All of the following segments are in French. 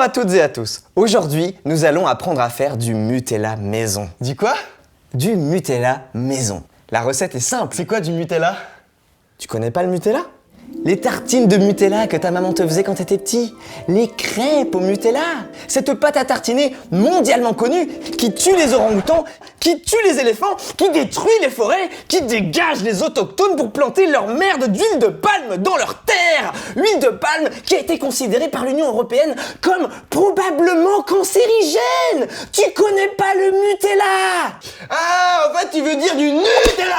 à toutes et à tous. Aujourd'hui, nous allons apprendre à faire du Nutella maison. Du quoi? Du Nutella maison. La recette est simple. C'est quoi du Nutella? Tu connais pas le Nutella? Les tartines de Nutella que ta maman te faisait quand t'étais petit. Les crêpes au Nutella. Cette pâte à tartiner mondialement connue qui tue les orang-outans, qui tue les éléphants, qui détruit les forêts, qui dégage les autochtones pour planter leur merde d'huile de palme dans leur terre. Huile de palme qui a été considérée par l'Union européenne comme probablement cancérigène. Tu connais pas le Nutella? Ah, en fait, tu veux dire du Nutella!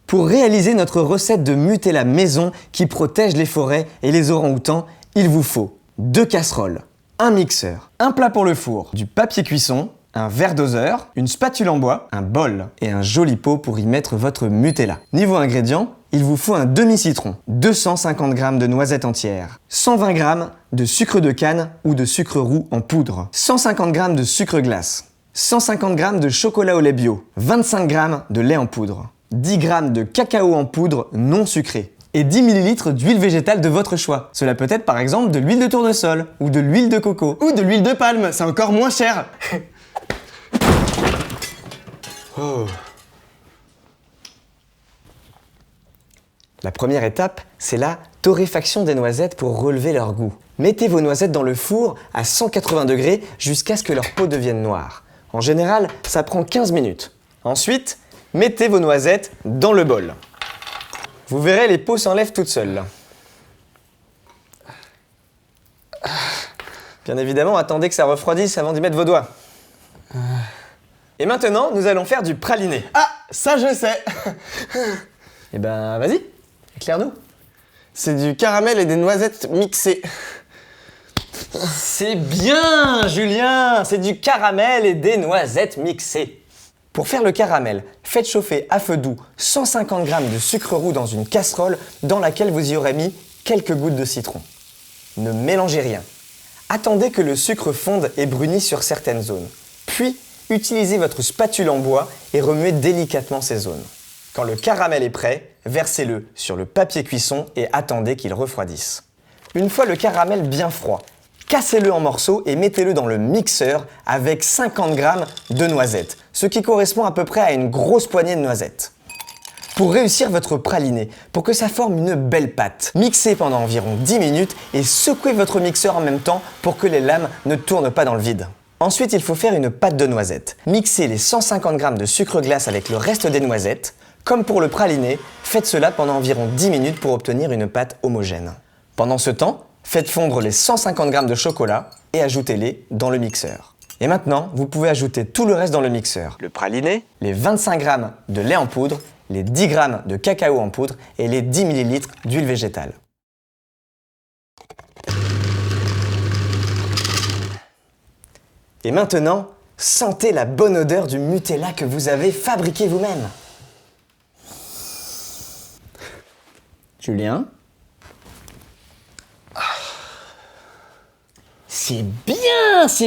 Pour réaliser notre recette de Nutella maison qui protège les forêts et les orang-outans, il vous faut 2 casseroles, un mixeur, un plat pour le four, du papier cuisson, un verre doseur, une spatule en bois, un bol et un joli pot pour y mettre votre Nutella. Niveau ingrédients, il vous faut un demi-citron, 250 g de noisettes entières, 120 g de sucre de canne ou de sucre roux en poudre, 150 g de sucre glace, 150 g de chocolat au lait bio, 25 g de lait en poudre, 10 g de cacao en poudre non sucré et 10 ml d'huile végétale de votre choix. Cela peut être par exemple de l'huile de tournesol ou de l'huile de coco Ou de l'huile de palme, c'est encore moins cher. Oh. La première étape, c'est la torréfaction des noisettes pour relever leur goût. Mettez vos noisettes dans le four à 180 degrés jusqu'à ce que leur peau devienne noire. En général, ça prend 15 minutes. Ensuite, mettez vos noisettes dans le bol. Vous verrez, les peaux s'enlèvent toutes seules. Bien évidemment, attendez que ça refroidisse avant d'y mettre vos doigts. Et maintenant, nous allons faire du praliné. Ah, ça je sais. Eh ben, vas-y, éclaire-nous. C'est du caramel et des noisettes mixées. C'est bien, Julien! C'est du caramel et des noisettes mixées. Pour faire le caramel, faites chauffer à feu doux 150 g de sucre roux dans une casserole dans laquelle vous y aurez mis quelques gouttes de citron. Ne mélangez rien. Attendez que le sucre fonde et brunisse sur certaines zones. Puis, utilisez votre spatule en bois et remuez délicatement ces zones. Quand le caramel est prêt, versez-le sur le papier cuisson et attendez qu'il refroidisse. Une fois le caramel bien froid, cassez-le en morceaux et mettez-le dans le mixeur avec 50 g de noisettes, ce qui correspond à peu près à une grosse poignée de noisettes. Pour réussir votre praliné, pour que ça forme une belle pâte, mixez pendant environ 10 minutes et secouez votre mixeur en même temps pour que les lames ne tournent pas dans le vide. Ensuite, il faut faire une pâte de noisettes. Mixez les 150 g de sucre glace avec le reste des noisettes. Comme pour le praliné, faites cela pendant environ 10 minutes pour obtenir une pâte homogène. Pendant ce temps, faites fondre les 150 g de chocolat et ajoutez-les dans le mixeur. Et maintenant, vous pouvez ajouter tout le reste dans le mixeur. Le praliné, les 25 g de lait en poudre, les 10 g de cacao en poudre et les 10 ml d'huile végétale. Et maintenant, sentez la bonne odeur du Nutella que vous avez fabriqué vous-même. Julien? C'est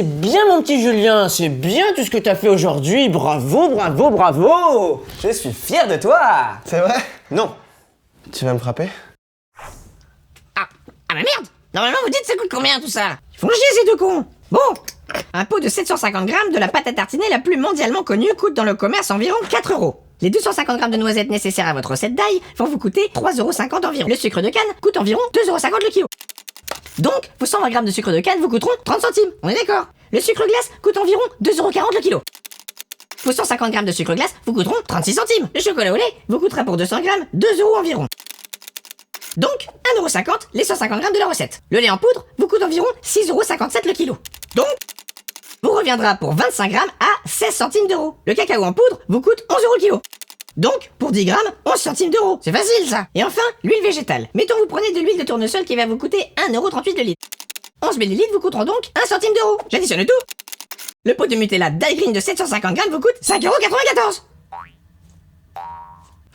bien mon petit Julien, c'est bien tout ce que t'as fait aujourd'hui, bravo, bravo, bravo! Je suis fier de toi! C'est vrai? Non! Tu vas me frapper? Ah mais merde! Normalement vous dites ça coûte combien tout ça? Ils font chier ces deux cons! Bon, un pot de 750 g de la pâte à tartiner la plus mondialement connue coûte dans le commerce environ 4 €. Les 250 g de noisettes nécessaires à votre recette d'ail vont vous coûter 3,50 € environ. Le sucre de canne coûte environ 2,50 € le kilo. Donc, vos 120 g de sucre de canne vous coûteront 30 centimes, on est d'accord? Le sucre glace coûte environ 2,40 € le kilo. Vos 150 g de sucre glace vous coûteront 36 centimes. Le chocolat au lait vous coûtera pour 200 g 2 € environ. Donc, 1,50 € les 150 g de la recette. Le lait en poudre vous coûte environ 6,57 € le kilo. Donc, vous reviendra pour 25 g à 16 centimes d'euros. Le cacao en poudre vous coûte 11 € le kilo. Donc, pour 10 g, 11 centimes d'euros. C'est facile, ça. Et enfin, l'huile végétale. Mettons, vous prenez de l'huile de tournesol qui va vous coûter 1,38 € le litre. 11 ml vous coûteront donc 1 centime d'euro. J'additionne tout. Le pot de Nutella Dail de 750 g vous coûte 5,94 €.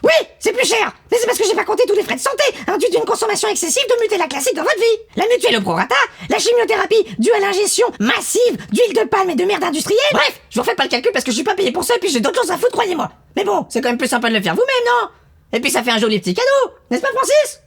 Oui, c'est plus cher. Mais c'est parce que j'ai pas compté tous les frais de santé induits d'une consommation excessive de Nutella classique dans votre vie. La mutuelle au prorata, la chimiothérapie due à l'ingestion massive d'huile de palme et de merde industrielle. Bref, je vous refais pas le calcul parce que je suis pas payé pour ça et puis j'ai d'autres choses à foutre, croyez-moi. Mais bon, c'est quand même plus sympa de le faire vous-même, non? Et puis ça fait un joli petit cadeau, n'est-ce pas Francis?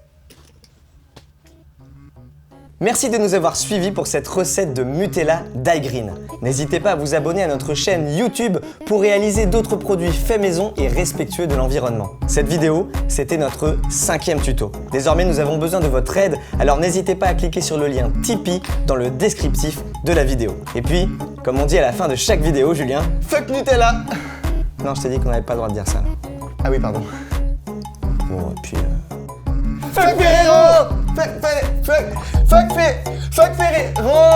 Merci de nous avoir suivis pour cette recette de Nutella Daigreen. N'hésitez pas à vous abonner à notre chaîne YouTube pour réaliser d'autres produits faits maison et respectueux de l'environnement. Cette vidéo, c'était notre 5e tuto. Désormais, nous avons besoin de votre aide, alors n'hésitez pas à cliquer sur le lien Tipeee dans le descriptif de la vidéo. Et puis, comme on dit à la fin de chaque vidéo, Julien... Fuck Nutella. Non, je t'ai dit qu'on n'avait pas le droit de dire ça. Là. Ah oui, pardon. Bon, et puis... Fuck Ferrero. Fuck Ferrero.